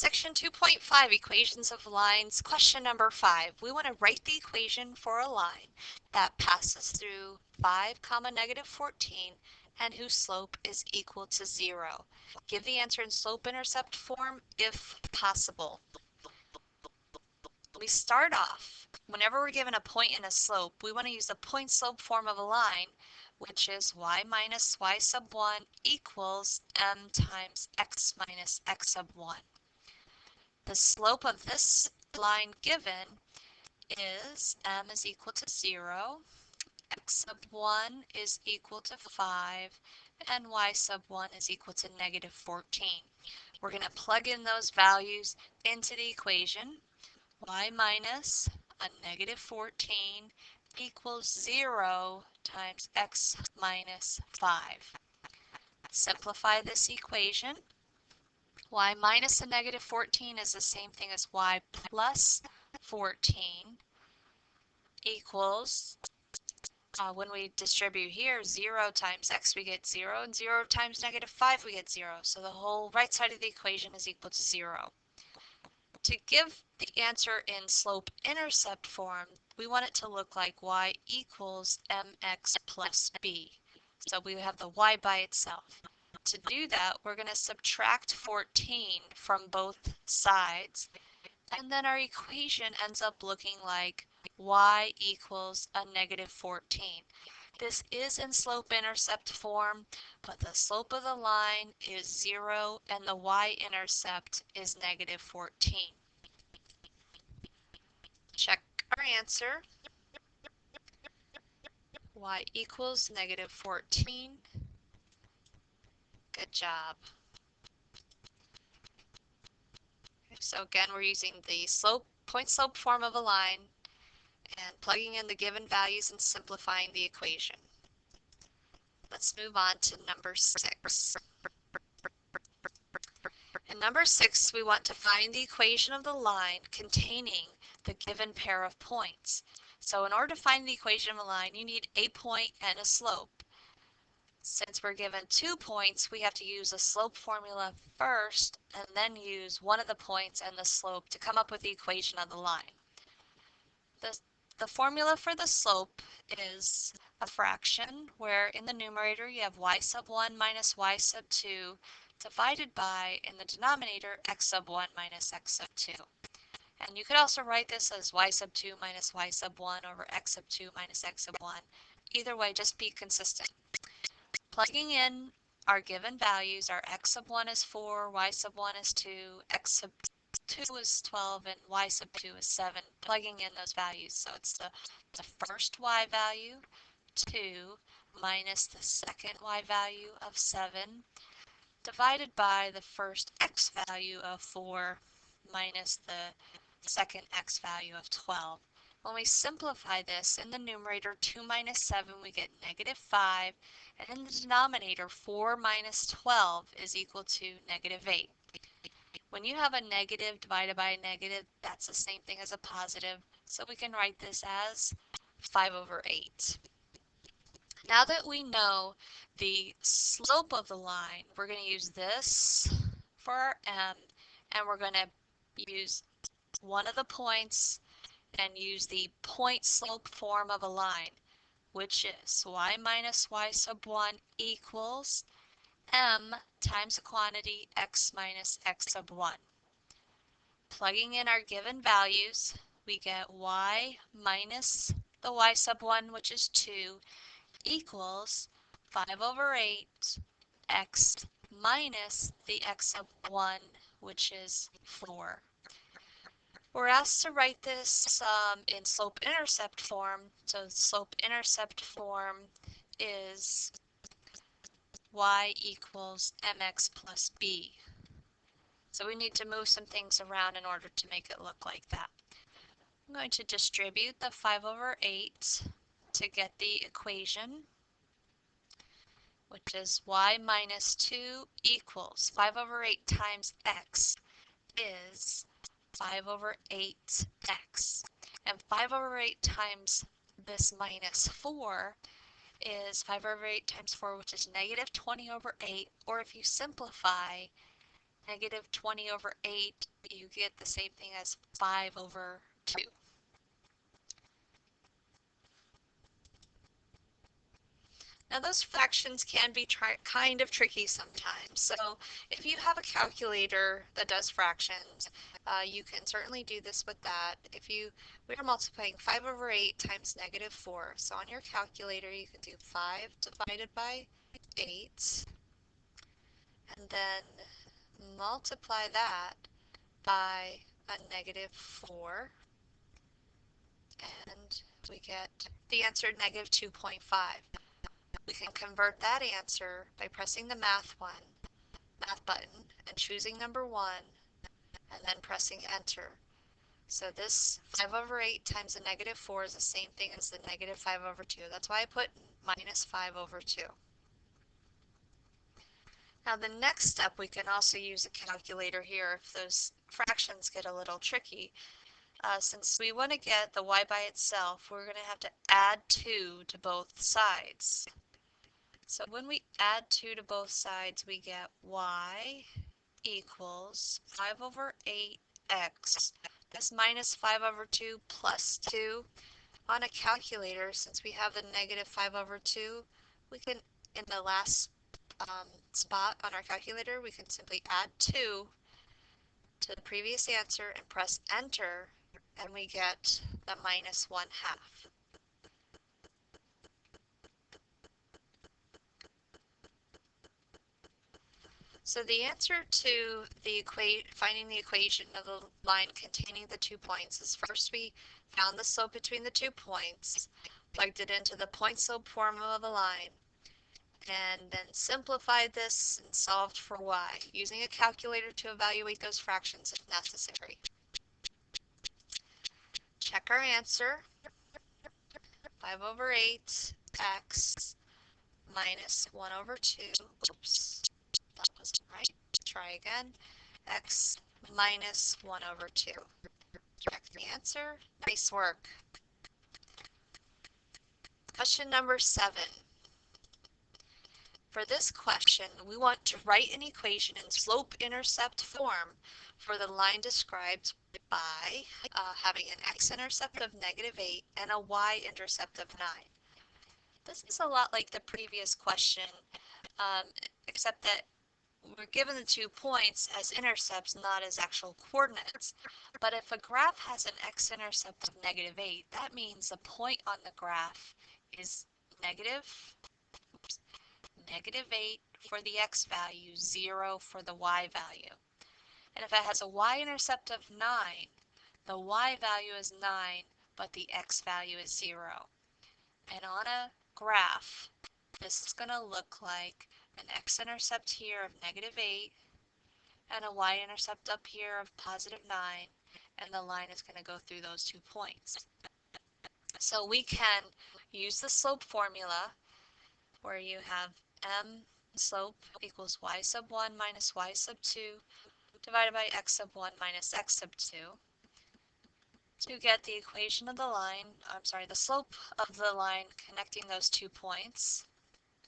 Section 2.5, Equations of Lines, question number 5. We want to write the equation for a line that passes through 5, negative 14 and whose slope is equal to 0. Give the answer in slope-intercept form if possible. We start off, whenever we're given a point and a slope, we want to use the point-slope form of a line, which is y minus y sub 1 equals m times x minus x sub 1. The slope of this line given is m is equal to 0, x sub 1 is equal to 5, and y sub 1 is equal to negative 14. We're going to plug in those values into the equation. Y minus a negative 14 equals 0 times x minus 5. Simplify this equation. Y minus a negative 14 is the same thing as y plus 14 equals, when we distribute here, 0 times x we get 0, and 0 times negative 5 we get 0. So the whole right side of the equation is equal to 0. To give the answer in slope-intercept form, we want it to look like y equals mx plus b. So we have the y by itself. To do that, we're going to subtract 14 from both sides, and then our equation ends up looking like y equals a negative 14. This is in slope-intercept form, but the slope of the line is 0 and the y-intercept is negative 14. Check our answer. Y equals negative 14. Good job. So again, we're using the point-slope form of a line and plugging in the given values and simplifying the equation. Let's move on to number 6. In number 6, we want to find the equation of the line containing the given pair of points. So in order to find the equation of a line, you need a point and a slope. Since we're given 2 points, we have to use a slope formula first and then use one of the points and the slope to come up with the equation of the line. The formula for the slope is a fraction where in the numerator you have y sub 1 minus y sub 2 divided by, in the denominator, x sub 1 minus x sub 2. And you could also write this as y sub 2 minus y sub 1 over x sub 2 minus x sub 1. Either way, just be consistent. Plugging in our given values, our x sub 1 is 4, y sub 1 is 2, x sub 2 is 12, and y sub 2 is 7. Plugging in those values. So it's the first y value, 2, minus the second y value of 7, divided by the first x value of 4, minus the second x value of 12. When we simplify this, in the numerator 2 minus 7 we get negative 5, and in the denominator 4 minus 12 is equal to negative 8. When you have a negative divided by a negative, that's the same thing as a positive, so we can write this as 5 over 8. Now that we know the slope of the line, we're going to use this for our m, and we're going to use one of the points and use the point-slope form of a line, which is y minus y sub 1 equals m times a quantity x minus x sub 1. Plugging in our given values, we get y minus the y sub 1, which is 2, equals 5 over 8 x minus the x sub 1, which is 4. We're asked to write this in slope-intercept form. So slope-intercept form is y equals mx plus b. So we need to move some things around in order to make it look like that. I'm going to distribute the 5 over 8 to get the equation, which is y minus 2 equals 5 over 8 times x is 5 over 8x. And 5 over 8 times this minus 4 is 5 over 8 times 4, which is negative 20 over 8. Or if you simplify, negative 20 over 8, you get the same thing as 5 over 2. Now those fractions can be kind of tricky sometimes. So if you have a calculator that does fractions, you can certainly do this with that. We are multiplying 5 over 8 times negative 4. So on your calculator you can do 5 divided by 8 and then multiply that by a negative 4 and we get the answer negative 2.5. We can convert that answer by pressing the math button and choosing number 1 and then pressing enter. So this 5 over 8 times the negative 4 is the same thing as the negative 5 over 2. That's why I put minus 5 over 2. Now the next step, we can also use a calculator here if those fractions get a little tricky. Since we want to get the y by itself, we're going to have to add 2 to both sides. So when we add 2 to both sides, we get y equals 5 over 8x. That's minus 5 over 2 plus 2. On a calculator, since we have the negative 5 over 2, we can, in the last spot on our calculator, we can simply add 2 to the previous answer and press enter, and we get the minus 1/2. So the answer to finding the equation of the line containing the 2 points is first we found the slope between the 2 points, plugged it into the point slope formula of the line, and then simplified this and solved for y, using a calculator to evaluate those fractions if necessary. Check our answer. 5 over 8 x minus 1 over 2. Oops, that wasn't right. Try again. X minus 1 over 2. Check the answer. Nice work. Question number 7. For this question, we want to write an equation in slope-intercept form for the line described by having an x-intercept of negative 8 and a y-intercept of 9. This is a lot like the previous question, except that we're given the 2 points as intercepts, not as actual coordinates. But if a graph has an x-intercept of negative 8, that means the point on the graph is negative 8 for the x value, 0 for the y value. And if it has a y-intercept of 9, the y value is 9, but the x value is 0. And on a graph, this is going to look like an x-intercept here of negative 8 and a y-intercept up here of positive 9, and the line is going to go through those 2 points. So we can use the slope formula where you have m slope equals y sub 1 minus y sub 2 divided by x sub 1 minus x sub 2 to get the equation of the line, the slope of the line connecting those 2 points.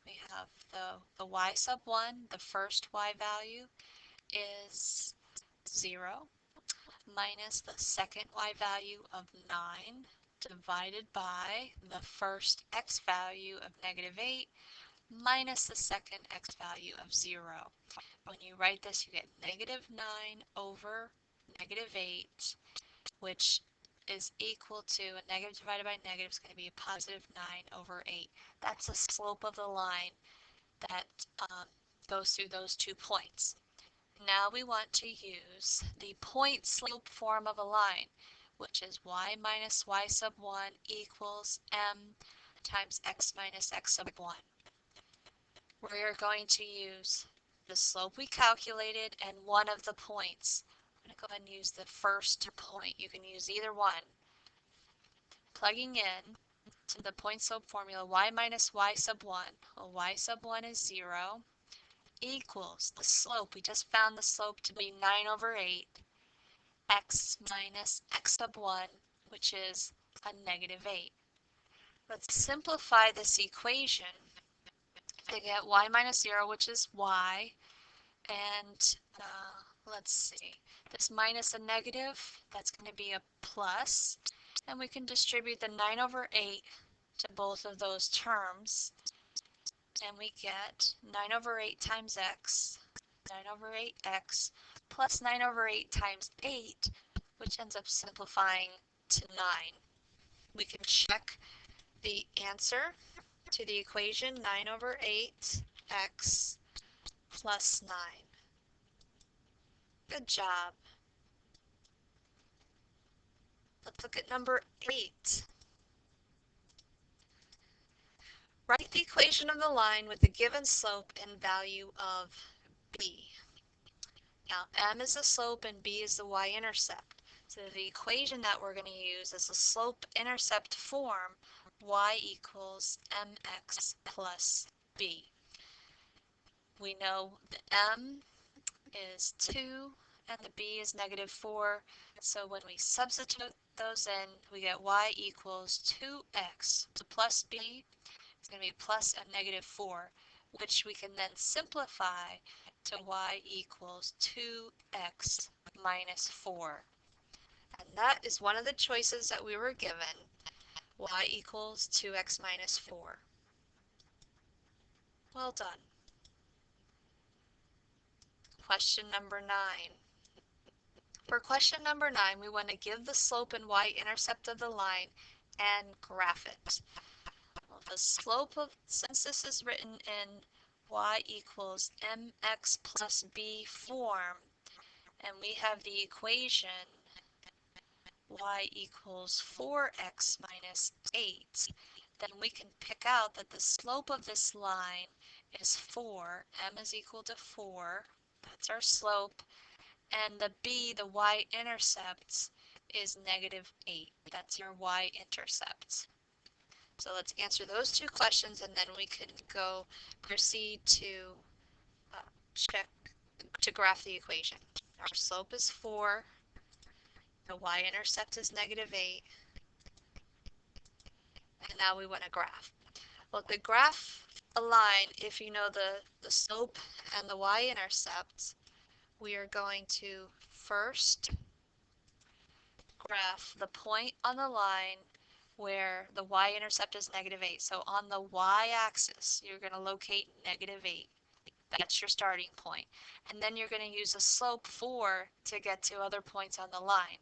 We have the y sub 1, the first y value is 0 minus the second y value of 9 divided by the first x value of negative 8 minus the second x value of 0. When you write this, you get negative 9 over negative 8, which is equal to a negative divided by negative is going to be a positive 9 over 8. That's the slope of the line that goes through those 2 points. Now we want to use the point slope form of a line, which is y minus y sub 1 equals m times x minus x sub 1. We're going to use the slope we calculated and one of the points. I'm going to go ahead and use the first point. You can use either one. Plugging in to the point slope formula, y minus y sub 1, well, y sub 1 is 0, equals the slope. We just found the slope to be 9 over 8, x minus x sub 1, which is a negative 8. Let's simplify this equation to get y minus 0, which is y, and Let's see. This minus a negative, that's going to be a plus. And we can distribute the 9 over 8 to both of those terms. And we get 9 over 8 times x, 9 over 8x, plus 9 over 8 times 8, which ends up simplifying to 9. We can check the answer to the equation 9 over 8x plus 9. Good job. Let's look at number 8. Write the equation of the line with the given slope and value of b. Now, m is the slope and b is the y-intercept. So the equation that we're going to use is a slope-intercept form, y equals mx plus b. We know the m is 2 and the b is negative 4. So when we substitute those in, we get y equals 2x. So plus b is going to be plus a negative 4, which we can then simplify to y equals 2x minus 4. And that is one of the choices that we were given, y equals 2x minus 4. Well done. Question number 9. For question number 9, we want to give the slope and y-intercept of the line and graph it. Well, the slope of, since this is written in y equals mx plus b form, and we have the equation y equals 4x minus 8, then we can pick out that the slope of this line is 4, m is equal to 4, that's our slope, and the b, the y-intercept, is negative 8. That's your y-intercept. So let's answer those two questions and then we can go proceed to check to graph the equation. Our slope is 4, the y-intercept is negative 8, and now we want to graph. Well, to graph a line, if you know the slope and the y-intercept, we are going to first graph the point on the line where the y-intercept is negative 8. So on the y-axis, you're going to locate negative 8. That's your starting point. And then you're going to use a slope 4 to get to other points on the line.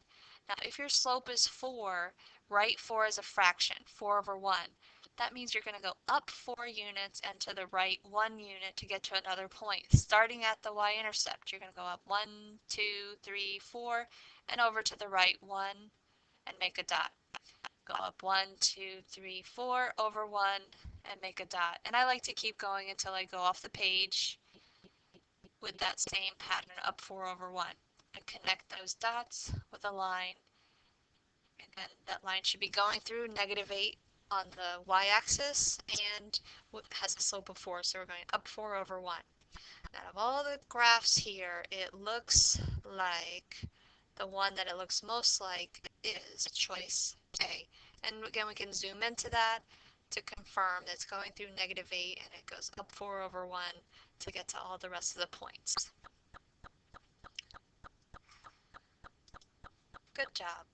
Now, if your slope is 4, write 4 as a fraction, 4 over 1. That means you're going to go up 4 units and to the right 1 unit to get to another point. Starting at the y-intercept, you're going to go up 1, 2, 3, 4, and over to the right 1 and make a dot. Go up 1, 2, 3, 4, over 1, and make a dot. And I like to keep going until I go off the page with that same pattern, up 4 over 1. And connect those dots with a line. And that line should be going through negative 8 on the y-axis and has a slope of 4, so we're going up 4 over 1. Out of all the graphs here, it looks like the one that it looks most like is choice A. And again, we can zoom into that to confirm that it's going through negative 8 and it goes up 4 over 1 to get to all the rest of the points. Good job.